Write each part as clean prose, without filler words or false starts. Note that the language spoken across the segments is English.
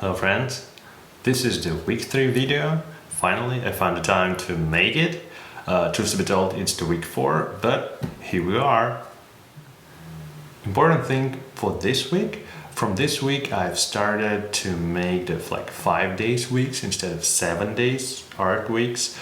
Hello friends, this is the week 3 video. Finally, I found the time to make it. Truth to be told, it's the week 4, but here we are. Important thing for this week, from this week I've started to make the 5 days weeks instead of 7 days art weeks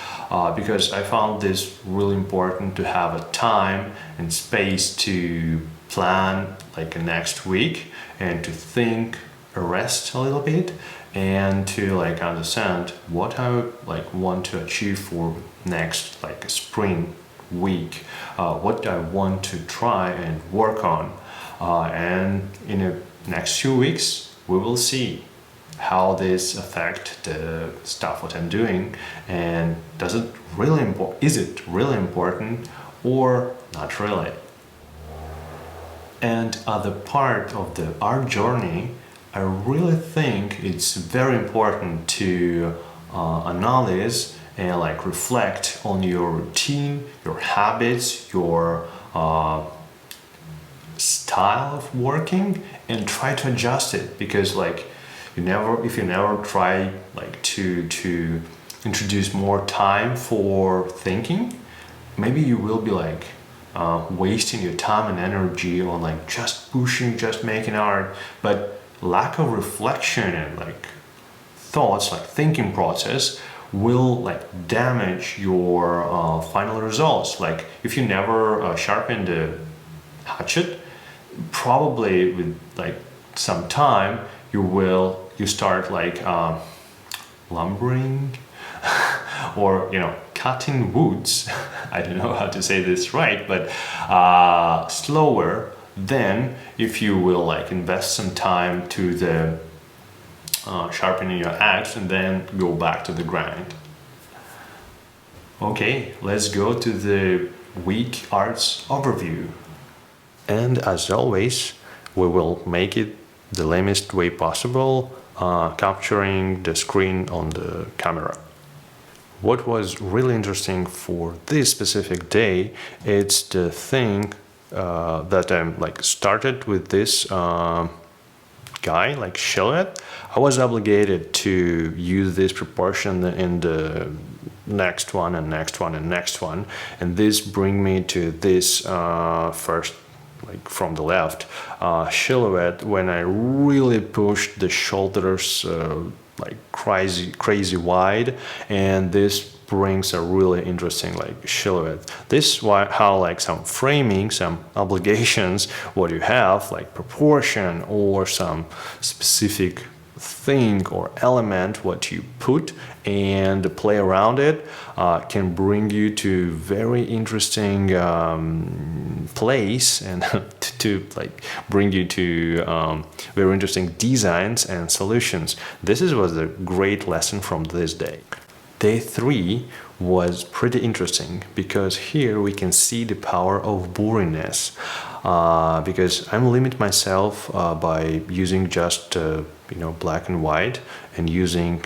because I found this really important to have a time and space to plan a next week and to think, rest a little bit and to understand what I want to achieve for next spring week, what I want to try and work on, and in the next few weeks we will see how this affect the stuff what I'm doing, and is it really important or not really. And other part of the art journey, I really think it's very important to analyze and reflect on your routine, your habits, your style of working, and try to adjust it, because if you never try to introduce more time for thinking, maybe you will be wasting your time and energy on just pushing, just making art, but lack of reflection and thoughts, thinking process will damage your final results. If you never sharpen the hatchet, probably with some time you start lumbering or cutting woods. I don't know how to say this right, but slower than if you will invest some time to the sharpening your axe and then go back to the grind. Okay, let's go to the week arts overview. And as always, we will make it the lamest way possible, capturing the screen on the camera. What was really interesting for this specific day, it's the thing that I started with this guy, Silhouette. I was obligated to use this proportion in the next one and next one and next one, and this bring me to this first, from the left, silhouette, when I really pushed the shoulders crazy wide, and this brings a really interesting silhouette. This is how some framing, some obligations, what you have, proportion or some specific thing or element what you put and play around it, can bring you to very interesting place, and to bring you to very interesting designs and solutions. This was a great lesson from this day. Day 3 was pretty interesting because here we can see the power of boringness, because I'm limit myself by using just black and white, and using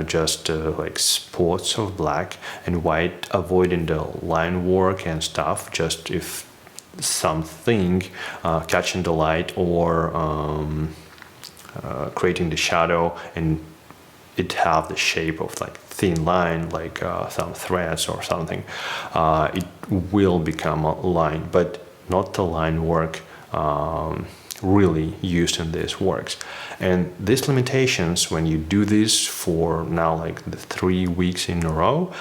just spots of black and white, avoiding the line work and stuff, just if something catching the light or creating the shadow and it have the shape of thin line, some threads or something, it will become a line, but not the line work really used in these works. And these limitations, when you do this for now the 3 weeks in a row,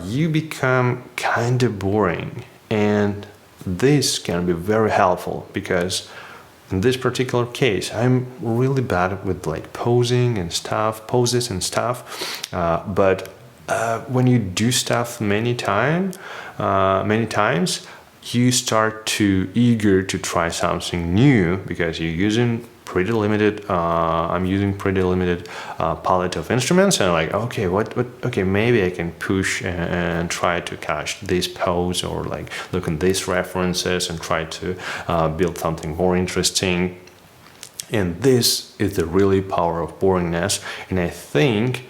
you become kind of boring, and this can be very helpful, because in this particular case I'm really bad with poses and stuff, but when you do stuff many times, you start to eager to try something new, because you're using pretty limited I'm using pretty limited palette of instruments, and okay, okay, maybe I can push and try to catch this pose, or look at these references and try to build something more interesting. And this is the really power of boringness. And I think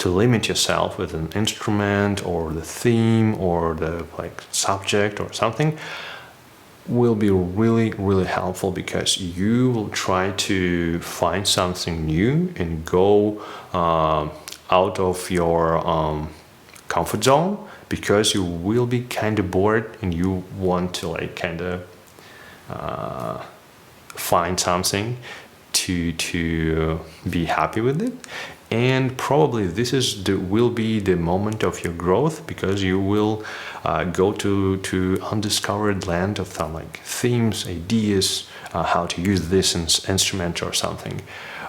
to limit yourself with an instrument or the theme or the subject or something, will be really helpful, because you will try to find something new and go out of your comfort zone, because you will be kind of bored and you want to like kind of find something to be happy with it. And probably this will be the moment of your growth, because you will go to undiscovered land of some like themes, ideas, how to use this instrument or something.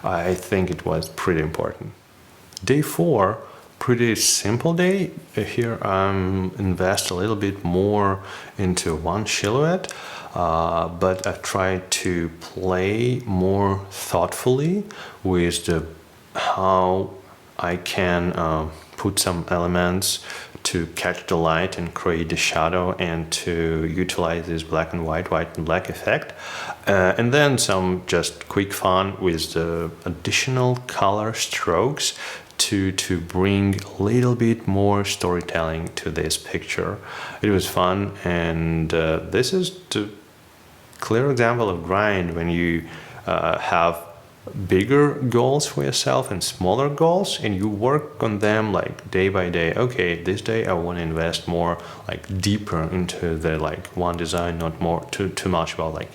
I think it was pretty important. Day 4, pretty simple day. Here I'm invest a little bit more into one silhouette, but I try to play more thoughtfully with how I can put some elements to catch the light and create the shadow, and to utilize this black and white and black effect, and then some just quick fun with the additional color strokes to bring a little bit more storytelling to this picture. It was fun, and this is the clear example of grind, when you have bigger goals for yourself and smaller goals, and you work on them like day by day. Okay, this day I want to invest more like deeper into the like one design, not more too much about like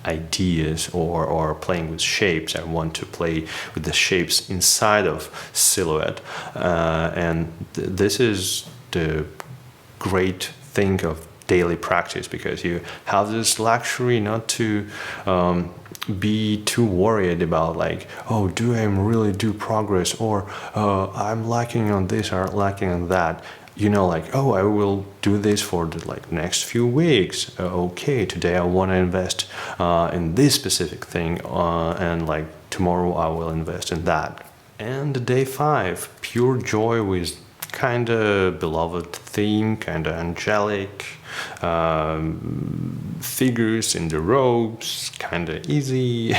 ideas or playing with shapes. I want to play with the shapes inside of silhouette, and this is the great thing of daily practice, because you have this luxury not to be too worried about like, oh, do I really do progress, or I'm lacking on this or lacking on that. You know, like, oh, I will do this for the like next few weeks. Okay, today I want to invest in this specific thing, and like tomorrow I will invest in that. And day 5, pure joy with kind of beloved theme, kind of angelic figures in the robes, kind of easy.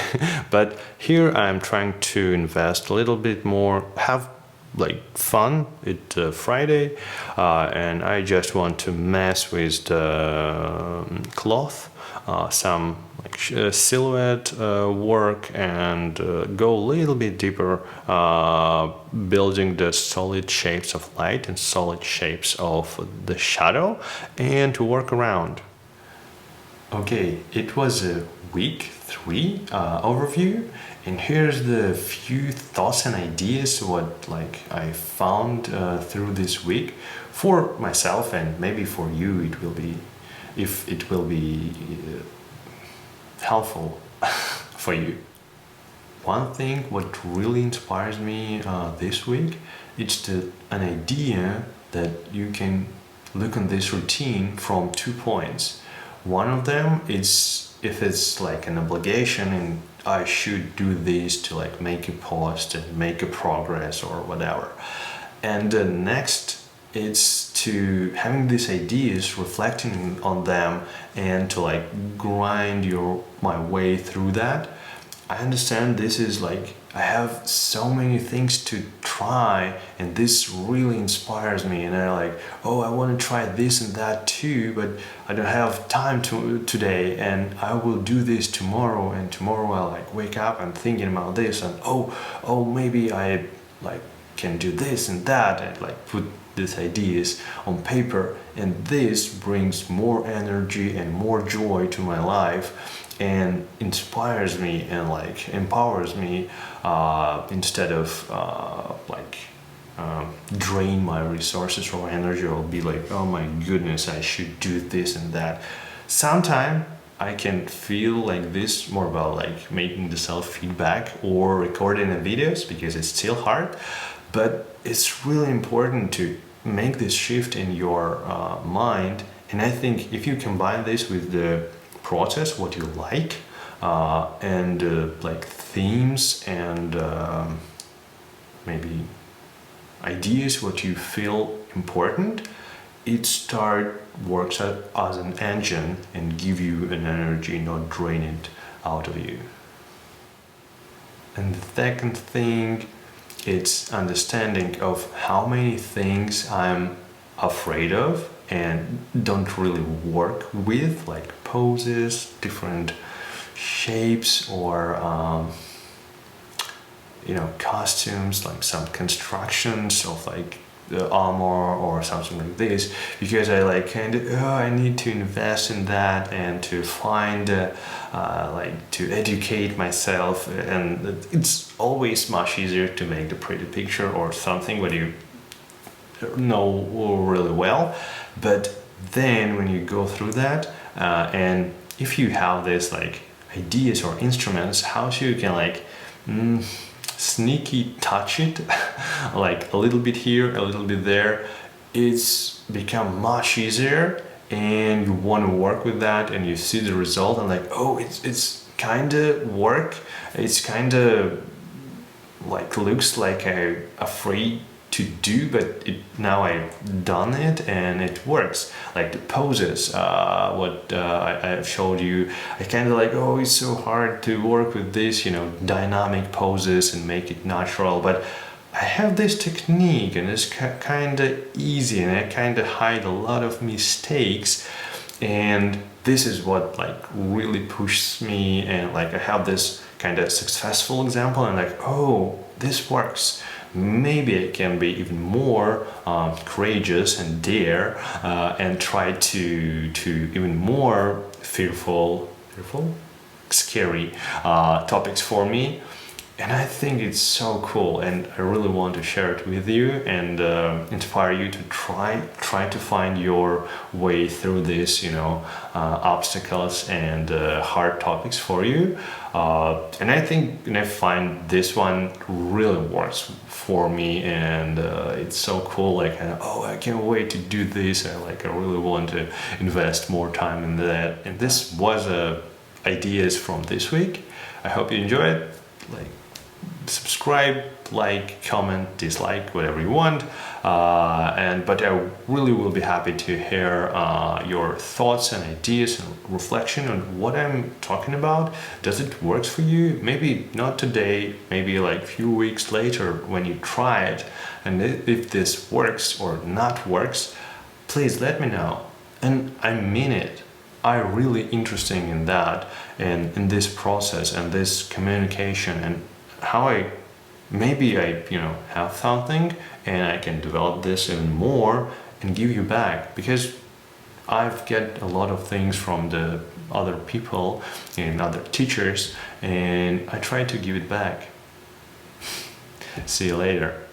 But here I'm trying to invest a little bit more, have like fun. It's Friday, and I just want to mess with the cloth, some like silhouette work, and go a little bit deeper, building the solid shapes of light and solid shapes of the shadow, and to work around. Okay, it was a week 3 overview, and here's the few thoughts and ideas what like I found through this week for myself, and maybe for you it will be, if it will be helpful for you. One thing what really inspires me this week, it's an idea that you can look on this routine from 2 points. One of them is if it's like an obligation and I should do this to like make a post and make a progress or whatever. And the next, it's to having these ideas, reflecting on them, and to like grind my way through that. I understand this is like, I have so many things to try, and this really inspires me, and I like, oh, I want to try this and that too, but I don't have time today, and I will do this tomorrow, and tomorrow I'll like wake up and thinking about this, and oh maybe I like can do this and that, and like put these ideas on paper, and this brings more energy and more joy to my life, and inspires me and like empowers me, instead of drain my resources or energy, or be like, oh my goodness, I should do this and that. Sometimes I can feel like this more about like making the self-feedback or recording the videos, because it's still hard, but it's really important to make this shift in your mind. And I think if you combine this with the process, what you like, and like themes and maybe ideas, what you feel important, it works out as an engine and give you an energy, not drain it out of you. And the second thing, it's understanding of how many things I'm afraid of and don't really work with, like poses, different shapes, or costumes, like some constructions of like the armor or something like this, because I like I need to invest in that and to find to educate myself, and it's always much easier to make the pretty picture or something when you know really well. But then when you go through that and if you have this like ideas or instruments, how you can like sneaky touch it like a little bit here, a little bit there, it's become much easier, and you want to work with that and you see the result and like, oh, it's kind of work, it's kind of like looks like I'm afraid to do, but now I've done it and it works. Like the poses, I've showed you, I kind of like, oh, it's so hard to work with this, dynamic poses and make it natural, but I have this technique and it's kind of easy, and I kind of hide a lot of mistakes, and this is what like really pushes me, and like I have this kind of successful example and like, oh, this works. Maybe I can be even more courageous and dare and try to even more fearful, scary topics for me. And I think it's so cool, and I really want to share it with you and inspire you to try to find your way through this, obstacles and hard topics for you. And I think, I find this one really works for me, and it's so cool. Like, I can't wait to do this. I really want to invest more time in that. And this was ideas from this week. I hope you enjoy it. Subscribe, like, comment, dislike, whatever you want, but I really will be happy to hear your thoughts and ideas and reflection on what I'm talking about. Does it work for you? Maybe not today, maybe like a few weeks later when you try it, and if this works or not works, please let me know. And I mean it. I'm really interested in that, and in this process and this communication, and how I have something and I can develop this even more and give you back, because I've get a lot of things from the other people and other teachers, and I try to give it back. See you later.